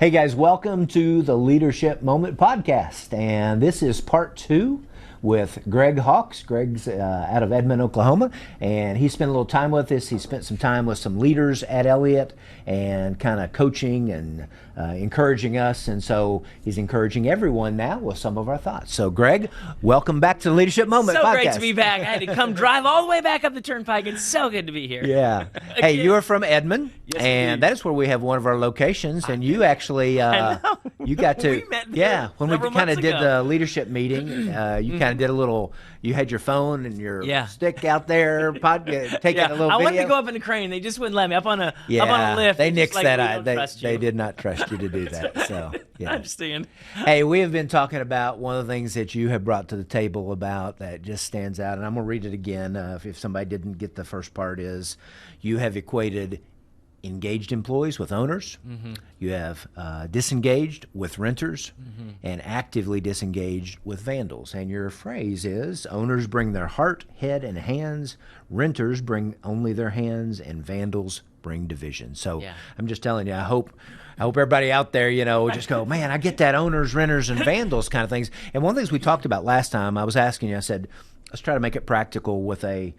Hey guys, welcome to the Leadership Moment podcast, and this is part 2 with Greg Hawks. Greg's out of Edmond, Oklahoma, and he spent a little time with us. He spent some time with some leaders at Elliott and kind of coaching and encouraging us, and so he's encouraging everyone now with some of our thoughts. So Greg, welcome back to the Leadership Moment podcast. So great to be back. I had to come drive all the way back up the turnpike. It's so good to be here. Yeah. Hey, you are from Edmond, Yes, and indeed. that is where we have one of our locations, and you actually, I know. you got to, We met there when we several kind of months did ago. the leadership meeting, you kind of did a little, you had your phone and your Yeah. stick out there, taking a little I wanted video. to go up in the crane. They just wouldn't let me up on a Yeah, lift. they It's nixed just like, that. we don't trust They you. did not trust you to do that. So, I yeah. understand. Hey, we have been talking about one of the things that you have brought to the table about that just stands out, and I'm going to read it again if somebody didn't get the first part, is you have equated engaged employees with owners, you have disengaged with renters, and actively disengaged with vandals. And your phrase is, owners bring their heart, head, and hands, renters bring only their hands, and vandals bring division. So Yeah. I'm just telling you, I hope everybody out there, just go, man, I get that owners, renters, and vandals kind of things. And one of the things we talked about last time, I was asking you, I said, let's try to make it practical with a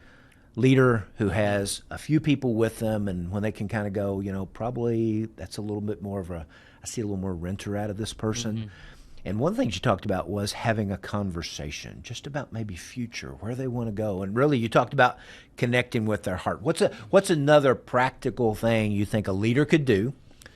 leader who has a few people with them, and when they can kind of go, probably that's a little bit more of I see a little more renter out of this person. And one of the things you talked about was having a conversation just about maybe future, where they want to go. And really, you talked about connecting with their heart. What's another practical thing you think a leader could do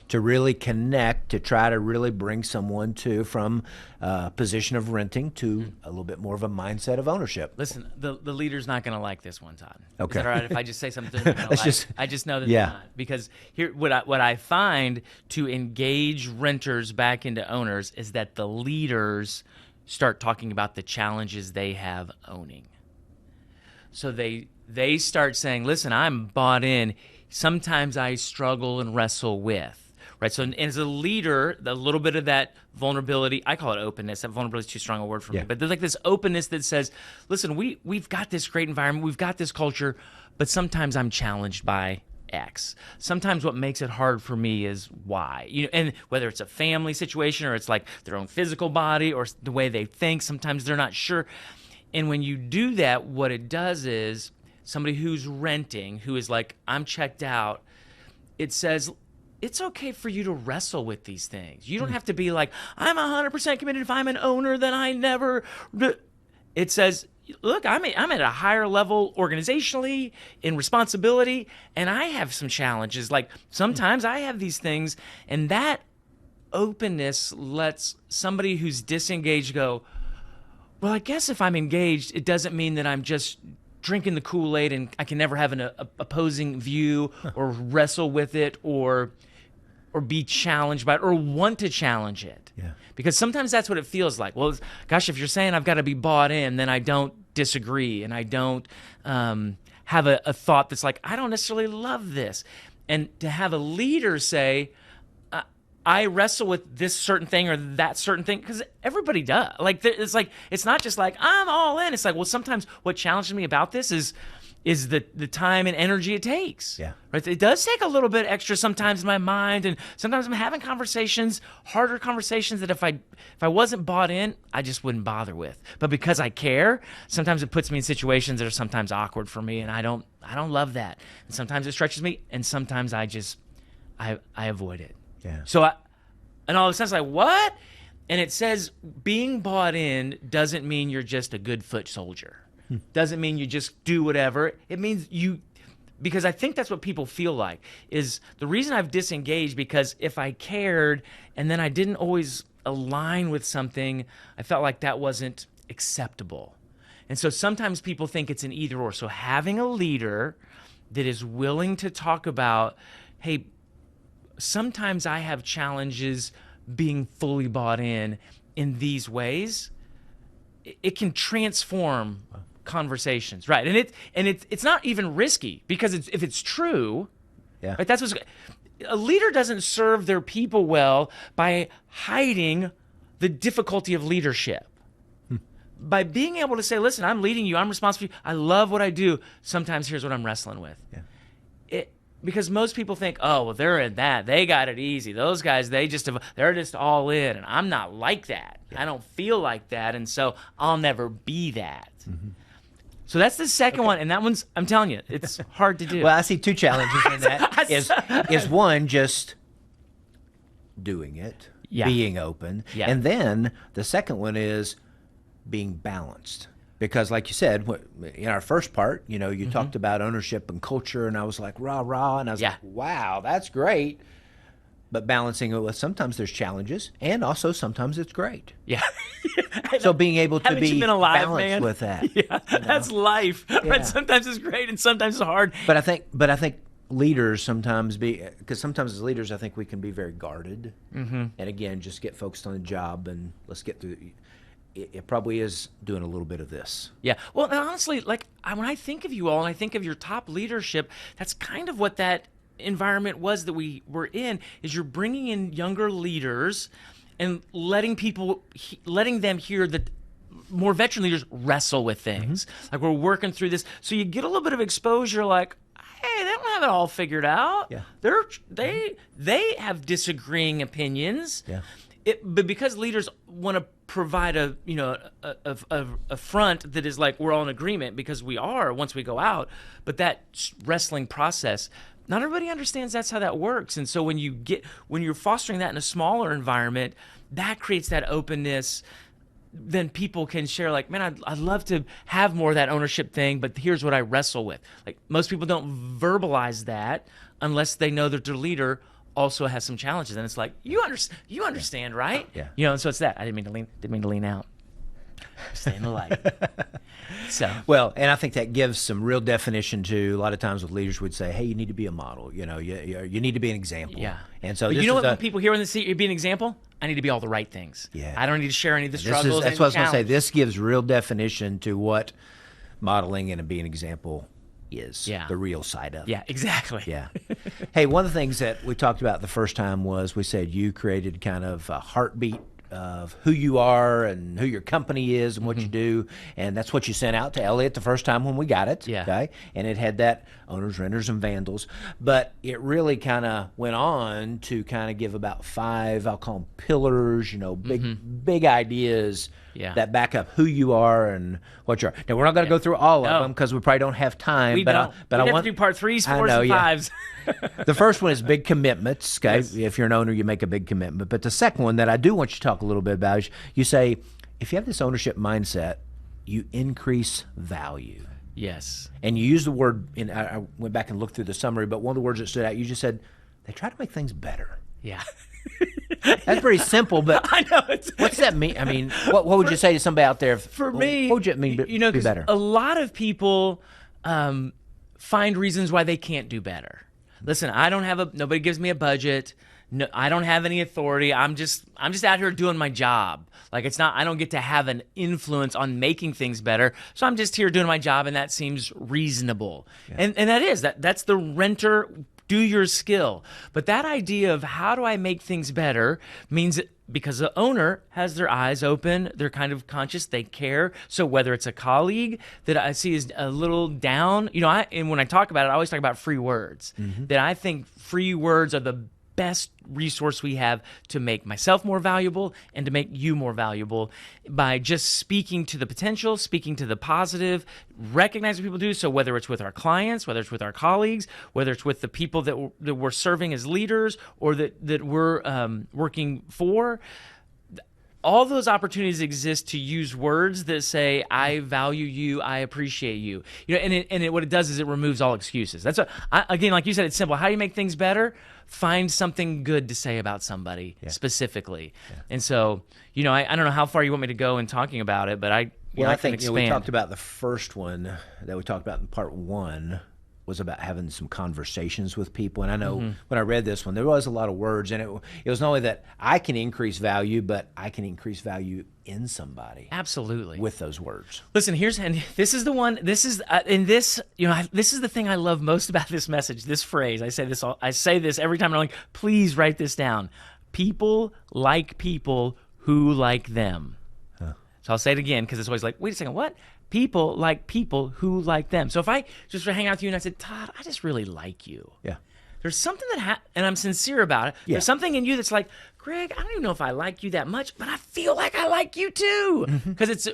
to really connect, to try to really bring someone from a position of renting to a little bit more of a mindset of ownership? Listen, the leader's not going to like this one, Todd. Okay. Is that all right if I just say something? They're gonna Let's like? just- I just know that Yeah. they're not. Because here, what I find to engage renters back into owners is that the leaders start talking about the challenges they have owning. So they start saying, listen, I'm bought in. Sometimes I struggle and wrestle with. Right, so as a leader, a little bit of that vulnerability, I call it openness. That vulnerability is too strong a word for Yeah. me. But there's like this openness that says, listen, we've got this great environment, we've got this culture, but sometimes I'm challenged by X. Sometimes what makes it hard for me is Y. And whether it's a family situation or it's like their own physical body or the way they think, sometimes they're not sure. And when you do that, what it does is somebody who's renting, who is like, I'm checked out, it says, it's okay for you to wrestle with these things. You don't have to be like, I'm 100% committed. If I'm an owner, then I never. It says, look, I'm at a higher level organizationally in responsibility, and I have some challenges. Like sometimes I have these things, and that openness lets somebody who's disengaged go, well, I guess if I'm engaged, it doesn't mean that I'm just drinking the Kool-Aid and I can never have an opposing view or wrestle with it or be challenged by it or want to challenge it. Yeah. Because sometimes that's what it feels like. Well, gosh, if you're saying I've got to be bought in, then I don't disagree and I don't have a thought that's like, I don't necessarily love this. And to have a leader say, I wrestle with this certain thing or that certain thing, because everybody does. It's not just like I'm all in. It's like, well, sometimes what challenges me about this is the time and energy it takes. Yeah. Right. It does take a little bit extra sometimes in my mind, and sometimes I'm having harder conversations that if I wasn't bought in, I just wouldn't bother with. But because I care, sometimes it puts me in situations that are sometimes awkward for me, and I don't love that. And sometimes it stretches me, and sometimes I avoid it. Yeah. So and all of a sudden it's like, what? And it says being bought in doesn't mean you're just a good foot soldier. Doesn't mean you just do whatever. It means because I think that's what people feel like, is the reason I've disengaged, because if I cared and then I didn't always align with something, I felt like that wasn't acceptable. And so sometimes people think it's an either or. So having a leader that is willing to talk about, hey, sometimes I have challenges being fully bought in these ways, it can transform conversations, right? And it's not even risky, because if it's true, Yeah. right? That's a leader doesn't serve their people well by hiding the difficulty of leadership. By being able to say, listen, I'm leading you, I'm responsible for you, I love what I do. Sometimes here's what I'm wrestling with. Yeah. because most people think, oh, well, they're in that. They got it easy. Those guys, they're just all in. And I'm not like that. I don't feel like that. And so I'll never be that. So that's the second one. And that one's, I'm telling you, it's hard to do. Well, I see two challenges in that. is one, just doing it, being open. Yeah. And then the second one is being balanced. Because like you said, in our first part, you talked about ownership and culture, and I was like, rah, rah. And I was like, wow, that's great. But balancing it with sometimes there's challenges, and also sometimes it's great. Yeah. So being able to Haven't be you been alive, balanced man? with that. Yeah, that's life. Right? Sometimes it's great and sometimes it's hard. But I think leaders sometimes because sometimes as leaders, I think we can be very guarded. And again, just get focused on the job and let's get through. It probably is doing a little bit of this. Yeah. Well, and honestly, like when I think of you all and I think of your top leadership, that's kind of what that environment was that we were in, is you're bringing in younger leaders and letting them hear that more veteran leaders wrestle with things. Like we're working through this. So you get a little bit of exposure like, hey, they don't have it all figured out. Yeah. They have disagreeing opinions. Yeah. But because leaders want to provide a front that is like we're all in agreement, because we are once we go out, but that wrestling process, not everybody understands that's how that works. And so when you're fostering that in a smaller environment, that creates that openness. Then people can share like, man, I'd love to have more of that ownership thing, but here's what I wrestle with. Like most people don't verbalize that unless they know that their leader also has some challenges, and it's like you understand, right? Yeah. And so it's that. I didn't mean to lean out. Stay in the light. So well, and I think that gives some real definition to a lot of times with leaders would say, hey, you need to be a model. You need to be an example. Yeah. And so but this when people hear in the seat, you be an example. I need to be all the right things. Yeah. I don't need to share any of the struggles. That's what I was going to say. This gives real definition to what modeling and being an example is. Yeah. The real side of it. Yeah, exactly. Yeah. Hey, one of the things that we talked about the first time was we said you created kind of a heartbeat of who you are and who your company is and what you do, and that's what you sent out to Elliott the first time when we got it. Yeah. Okay, and it had that owners, renters, and vandals, but it really kind of went on to kind of give about 5, I'll call them pillars, big ideas that back up who you are and what you are. Now we're not going to go through all of them because we probably don't have time. We don't. I want to do part 3s, 4s, and 5s. The first one is big commitments. Okay, if you're an owner, you make a big commitment. But the second one that I do want you to talk a little bit about is you say if you have this ownership mindset, you increase value. Yes. And you use the word. I went back and looked through the summary, but one of the words that stood out, you just said they try to make things better. Yeah. That's pretty simple, but I know. What's that mean? I mean, what would you say to somebody out there? For me, what would you mean? Be better. A lot of people find reasons why they can't do better. Listen, nobody gives me a budget. No, I don't have any authority. I'm just out here doing my job. Like I don't get to have an influence on making things better. So I'm just here doing my job, and that seems reasonable. Yeah. And that's the renter. Do your skill. But that idea of how do I make things better means because the owner has their eyes open, they're kind of conscious, they care. So whether it's a colleague that I see is a little down, and when I talk about it, I always talk about free words. That I think free words are the best resource we have to make myself more valuable and to make you more valuable by just speaking to the potential, speaking to the positive, recognizing what people do. So whether it's with our clients, whether it's with our colleagues, whether it's with the people that we're serving as leaders or that we're working for, all those opportunities exist to use words that say, I value you, I appreciate you. What it does is it removes all excuses. That's again, like you said, it's simple. How do you make things better? Find something good to say about somebody specifically. Yeah. And so, I don't know how far you want me to go in talking about it, but I think expand. We talked about the first one that we talked about in part 1 was about having some conversations with people. And I know when I read this one, there was a lot of words, and it was not only that I can increase value, but I can increase value in somebody. Absolutely. With those words. Listen, this is the one, this is the thing I love most about this message, this phrase. I say this every time, and I'm like, please write this down. People like people who like them. Huh. So I'll say it again, because it's always like, wait a second, what? People like people who like them. So if I just hang out with you and I said, Todd, I just really like you. Yeah. there's something and I'm sincere about it. Yeah. There's something in you that's like, Greg, I don't even know if I like you that much, but I feel like I like you too, because it's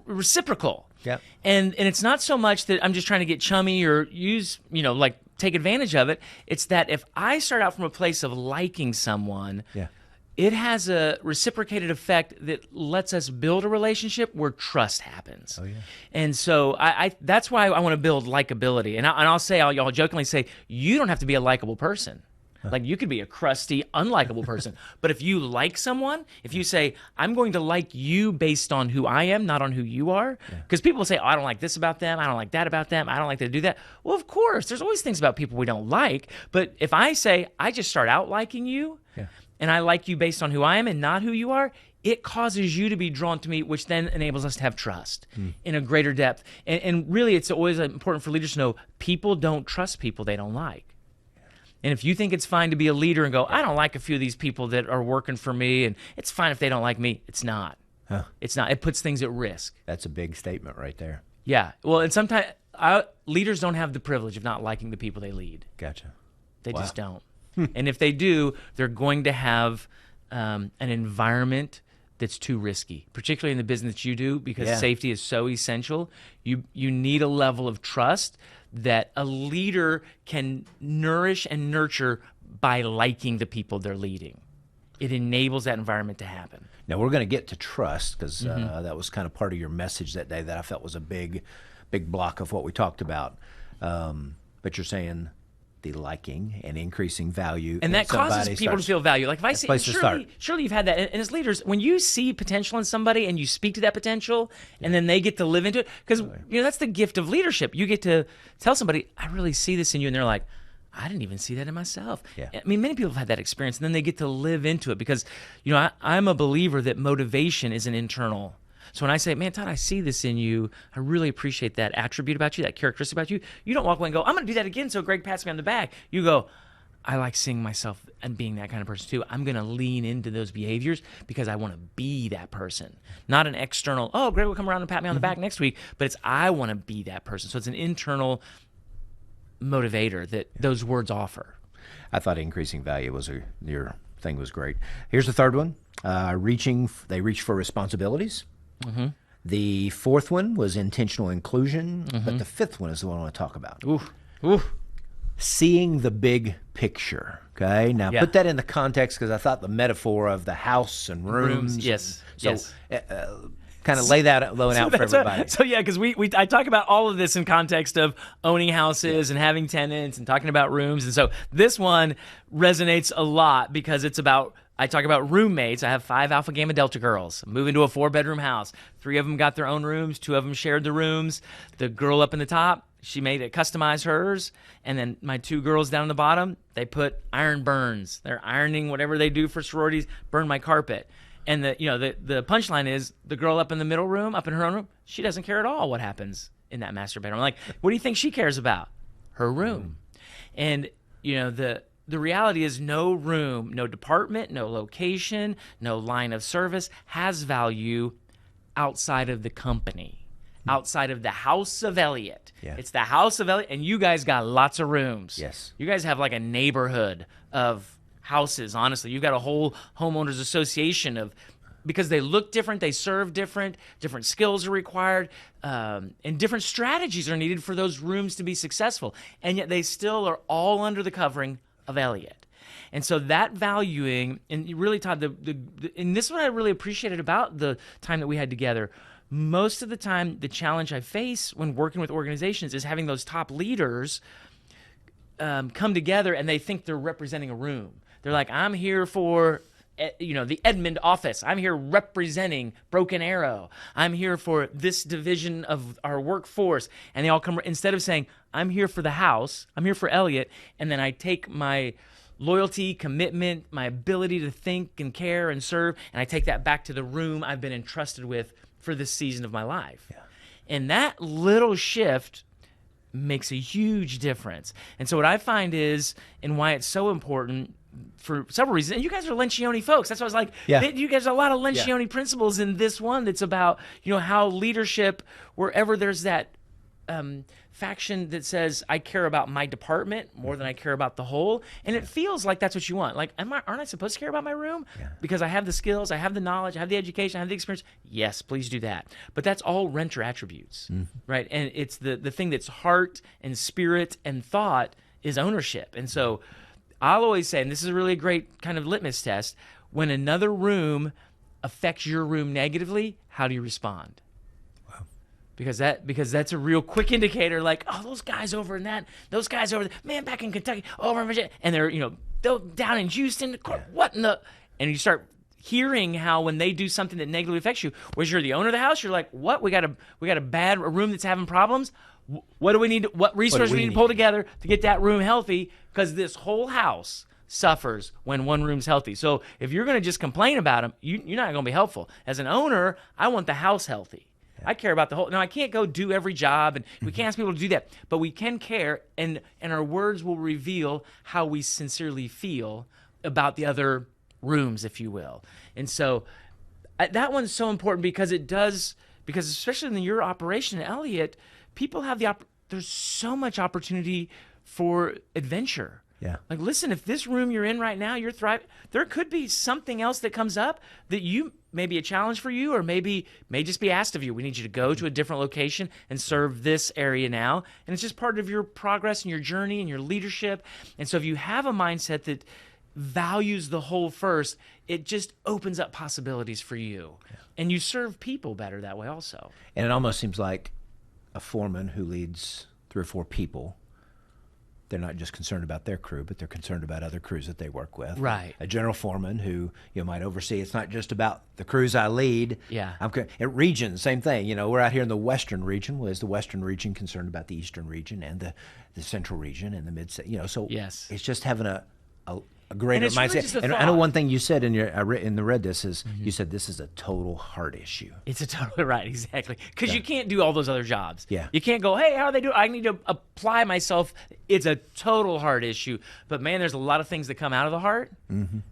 reciprocal. Yeah. And it's not so much that I'm just trying to get chummy or use, like take advantage of it. It's that if I start out from a place of liking someone, it has a reciprocated effect that lets us build a relationship where trust happens. Oh, yeah. And so that's why I want to build likability. And I'll jokingly say, you don't have to be a likable person. Like, you could be a crusty, unlikable person. But if you like someone, if you say, I'm going to like you based on who I am, not on who you are. Because people say, oh, I don't like this about them. I don't like that about them. I don't like to do that. Well, of course, there's always things about people we don't like. But if I say, I just start out liking you, and I like you based on who I am and not who you are, it causes you to be drawn to me, which then enables us to have trust in a greater depth. And really, it's always important for leaders to know people don't trust people they don't like. And if you think it's fine to be a leader and go, I don't like a few of these people that are working for me, and it's fine if they don't like me, it's not. It's not. It puts things at risk. That's a big statement right there. Yeah. Well, and sometimes leaders don't have the privilege of not liking the people they lead. Gotcha. They just don't. And if they do, they're going to have an environment that's too risky, particularly in the business that you do, because safety is so essential. You need a level of trust that a leader can nourish and nurture by liking the people they're leading. It enables that environment to happen. Now, we're going to get to trust, because that was kind of part of your message that day that I felt was a big block of what we talked about. But you're saying the liking and increasing value. And that causes people to feel value. Like if I say, surely you've had that. And as leaders, when you see potential in somebody and you speak to that potential, and then they get to live into it, because that's the gift of leadership. You get to tell somebody, I really see this in you. And they're like, I didn't even see that in myself. I mean, many people have had that experience, and then they get to live into it, because, I'm a believer that motivation is an internal. So when I say, man, Todd, I see this in you, I really appreciate that attribute about you, that characteristic about you, you don't walk away and go, I'm going to do that again so Greg pats me on the back. You go, I like seeing myself and being that kind of person too. I'm going to lean into those behaviors because I want to be that person. Not an external, oh, Greg will come around and pat me on the back next week, but it's I want to be that person. So it's an internal motivator that those words offer. I thought increasing value was your thing was great. Here's the third one. They reach for responsibilities. The fourth one was intentional inclusion, but the fifth one is the one I want to talk about. Seeing the big picture. Okay, now put that in the context, because I thought the metaphor of the house and rooms. Kind of lay that out for everybody. Because I talk about all of this in context of owning houses and having tenants and talking about rooms. And so this one resonates a lot because I talk about roommates. I have 5 Alpha Gamma Delta girls. Move into a 4-bedroom house. 3 of them got their own rooms. 2 of them shared the rooms. The girl up in the top, she made it customize hers. And then my 2 girls down in the bottom, they put iron burns. They're ironing whatever they do for sororities, burn my carpet. And the punchline is the girl up in the middle room, up in her own room, she doesn't care at all what happens in that master bedroom. I'm like, what do you think she cares about? Her room. And the reality is no room, no department, no location, no line of service has value outside of the company, outside of the house of Elliott. It's the house of Elliott, and you guys got lots of rooms. Yes. You guys have like a neighborhood of houses, honestly. You've got a whole homeowners association because they look different, they serve different skills are required, and different strategies are needed for those rooms to be successful. And yet they still are all under the covering of Elliott. And so that valuing, and really, Todd, and this is what I really appreciated about the time that we had together. Most of the time, the challenge I face when working with organizations is having those top leaders come together and they think they're representing a room. They're like, I'm here for the Edmond office. I'm here representing Broken Arrow. I'm here for this division of our workforce. And they all come, instead of saying, I'm here for the house, I'm here for Elliott, and then I take my loyalty, commitment, my ability to think and care and serve, and I take that back to the room I've been entrusted with for this season of my life. And that little shift makes a huge difference. And so what I find is, and why it's so important for several reasons, and you guys are Lencioni folks. That's why I was like, you guys have a lot of Lencioni principles in this one that's about, how leadership, wherever there's that faction that says I care about my department more than I care about the whole, and it feels like that's what you want. Like, aren't I supposed to care about my room because I have the skills, I have the knowledge, I have the education, I have the experience? Yes, please do that. But that's all renter attributes, right? And it's the thing that's heart and spirit and thought is ownership. And so I'll always say, and this is really a great kind of litmus test, when another room affects your room negatively, how do you respond? Because that's a real quick indicator. Like, oh, those guys over those guys over there, man, back in Kentucky, over in Virginia, and they're down in Houston. What in the? And you start hearing how when they do something that negatively affects you, whereas you're the owner of the house, you're like, what? We got a room that's having problems. What do we need? What resources we need to pull together to get that room healthy? Because this whole house suffers when one room's healthy. So if you're going to just complain about them, you're not going to be helpful. As an owner, I want the house healthy. I care about the whole. Now, I can't go do every job, and we can't ask people to do that, but we can care, and our words will reveal how we sincerely feel about the other rooms, if you will. And so that one's so important because especially in your operation, Elliott, people have there's so much opportunity for adventure. Yeah. Like, listen, if this room you're in right now, you're thriving, there could be something else that comes up that may be a challenge for you, or may just be asked of you. We need you to go to a different location and serve this area now. And it's just part of your progress and your journey and your leadership. And so if you have a mindset that values the whole first, it just opens up possibilities for you. Yeah. And you serve people better that way also. And it almost seems like a foreman who leads 3 or 4 people, they're not just concerned about their crew, but they're concerned about other crews that they work with. Right. A general foreman who might oversee. It's not just about the crews I lead. Yeah. At region, same thing. We're out here in the Western region. Is the Western region concerned about the Eastern region and the Central region and the Mid? So yes, it's just having a greater mindset. Really, and I know one thing you said in read this is you said this is a total heart issue. It's a totally right, exactly. Because you can't do all those other jobs. Yeah. You can't go, hey, how are they doing? I need to apply myself. It's a total heart issue. But man, there's a lot of things that come out of the heart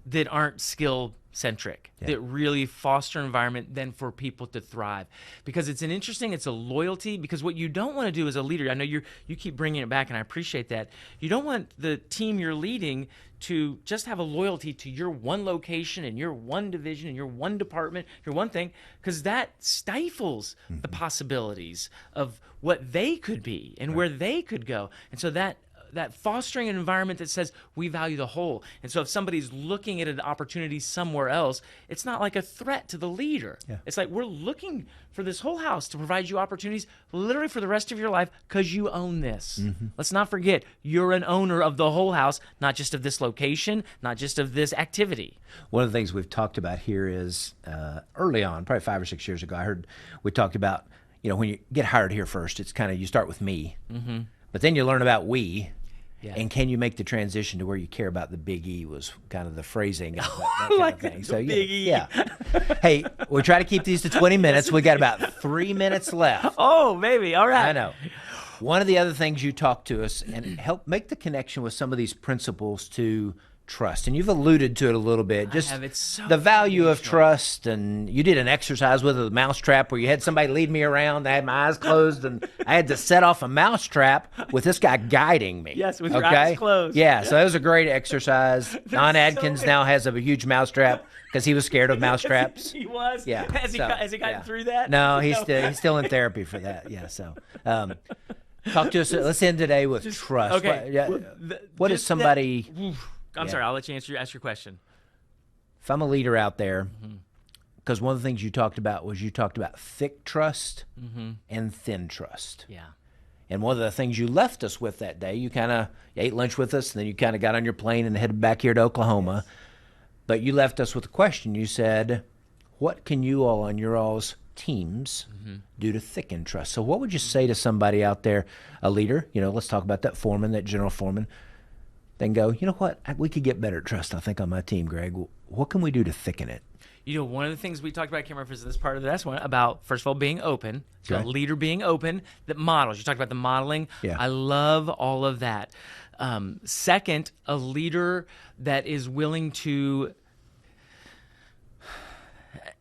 that aren't skill centric, that really foster an environment then for people to thrive. Because it's a loyalty, because what you don't want to do as a leader, I know you keep bringing it back and I appreciate that. You don't want the team you're leading to just have a loyalty to your one location and your one division and your one department, your one thing, because that stifles the possibilities of what they could be and where they could go. And so that fostering an environment that says we value the whole. And so if somebody's looking at an opportunity somewhere else, it's not like a threat to the leader. Yeah. It's like, we're looking for this whole house to provide you opportunities literally for the rest of your life because you own this. Let's not forget, you're an owner of the whole house, not just of this location, not just of this activity. One of the things we've talked about here is early on, probably 5 or 6 years ago, I heard we talked about, when you get hired here first, it's kind of, you start with me, but then you learn about we. Yeah. And can you make the transition to where you care about the big E was kind of the phrasing of that kind of thing. So big E. Yeah. Hey, we try to keep these to 20 minutes. We got about 3 minutes left. Oh, maybe. All right. I know. One of the other things you talk to us and help make the connection with some of these principles to trust, and you've alluded to it a little bit, just the value of trust. And you did an exercise with a mousetrap where you had somebody lead me around. I had my eyes closed and I had to set off a mousetrap with this guy guiding me. Yes, with your eyes closed. Yeah, so that was a great exercise. Don Adkins now has a huge mousetrap because he was scared of mousetraps. He was. Yeah. Has he gotten through that? No, he's still in therapy for that. Yeah. So, talk to us. Let's end today with trust. Okay. What is somebody? I'm sorry, I'll let you ask your question. If I'm a leader out there, because one of the things you talked about was thick trust and thin trust. Yeah. And one of the things you left us with that day, you ate lunch with us, and then you kind of got on your plane and headed back here to Oklahoma. Yes. But you left us with a question. You said, what can you all on your all's teams do to thicken trust? So what would you say to somebody out there, a leader, let's talk about that foreman, that general foreman, then go, you know what, we could get better at trust, I think, on my team, Greg. What can we do to thicken it? One of the things we talked about, I can't remember if it's this part of this one, about, first of all, being open. So a leader being open, that models. You talked about the modeling. Yeah. I love all of that. Second, a leader that is willing to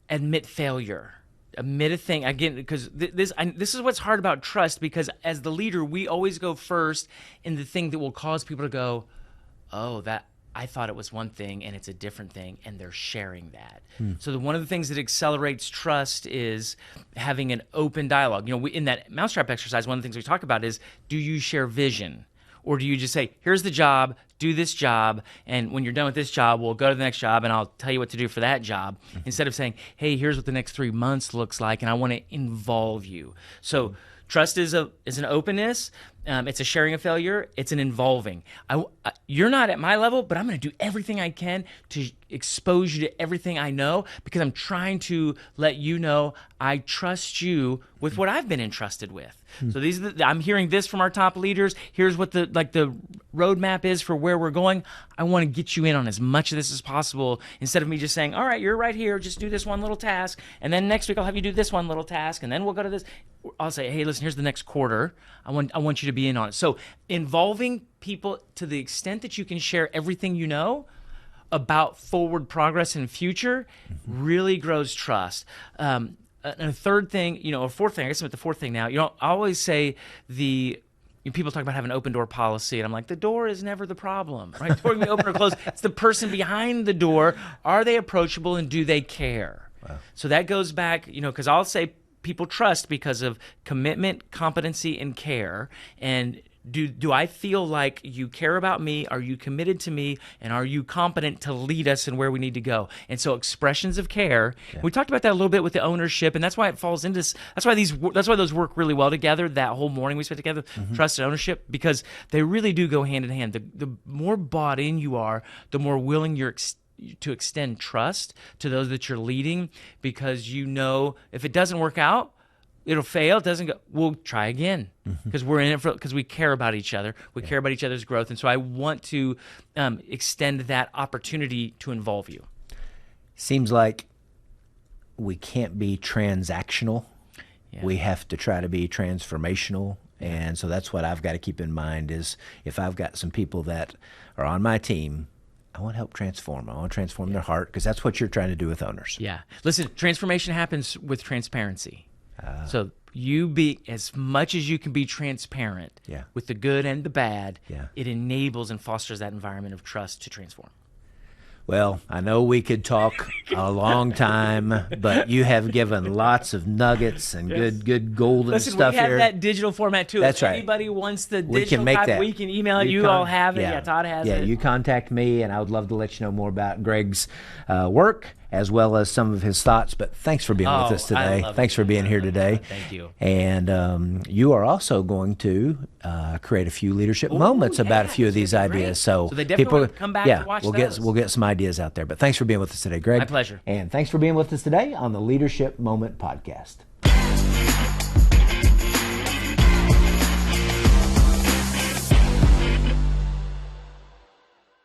admit failure. admit a thing again, because this is what's hard about trust, because as the leader, we always go first in the thing that will cause people to go, oh, that I thought it was one thing and it's a different thing, and they're sharing that. So one of the things that accelerates trust is having an open dialogue. In that mousetrap exercise, one of the things we talk about is, do you share vision? Or do you just say, here's the job, do this job, and when you're done with this job, we'll go to the next job and I'll tell you what to do for that job, instead of saying, hey, here's what the next 3 months looks like, and I want to involve you. So trust is an openness. It's a sharing of failure. It's an involving. You're not at my level, but I'm going to do everything I can to expose you to everything I know, because I'm trying to let you know I trust you with what I've been entrusted with. So I'm hearing this from our top leaders. Here's what the roadmap is for where we're going. I want to get you in on as much of this as possible, instead of me just saying, all right, you're right here, just do this one little task, and then next week I'll have you do this one little task, and then we'll go to this. I'll say, hey, listen, here's the next quarter. I want you to be in on it. So involving people to the extent that you can share everything you know about forward progress and future really grows trust. And a third thing, a fourth thing, I guess I'm at the fourth thing now. I always say people talk about having an open door policy, and I'm like, the door is never the problem, right? The door can be open or closed. It's the person behind the door. Are they approachable, and do they care? Wow. So that goes back, because I'll say people trust because of commitment, competency, and care. And do I feel like you care about me? Are you committed to me? And are you competent to lead us in where we need to go? And so expressions of care. Yeah. We talked about that a little bit with the ownership, and that's why it falls into. That's why those work really well together. That whole morning we spent together, trust and ownership, because they really do go hand in hand. The more bought in you are, the more willing you're to extend trust to those that you're leading, because if it doesn't work out, it'll fail. It doesn't go. We'll try again, because we're in it because we care about each other. We care about each other's growth, and so I want to extend that opportunity to involve you. Seems like we can't be transactional. Yeah. We have to try to be transformational, and so that's what I've got to keep in mind. Is if I've got some people that are on my team, I want to help transform. I want to transform their heart, because that's what you're trying to do with owners. Yeah. Listen, transformation happens with transparency. So you be as much as you can be transparent with the good and the bad. It enables and fosters that environment of trust to transform. Well, I know we could talk a long time, but you have given lots of nuggets and good golden stuff here. We have that digital format too. That's right. If anybody wants the we digital can make copy, that. we can email it. You all have it. Yeah, Todd has it. Yeah, you contact me, and I would love to let you know more about Greg's work, as well as some of his thoughts. But thanks for being with us today. Thanks for being here today. Thank you. And you are also going to create a few leadership moments about a few of these ideas. So they definitely want to come back and watch those. We'll get some ideas out there. But thanks for being with us today, Greg. My pleasure. And thanks for being with us today on the Leadership Moment Podcast.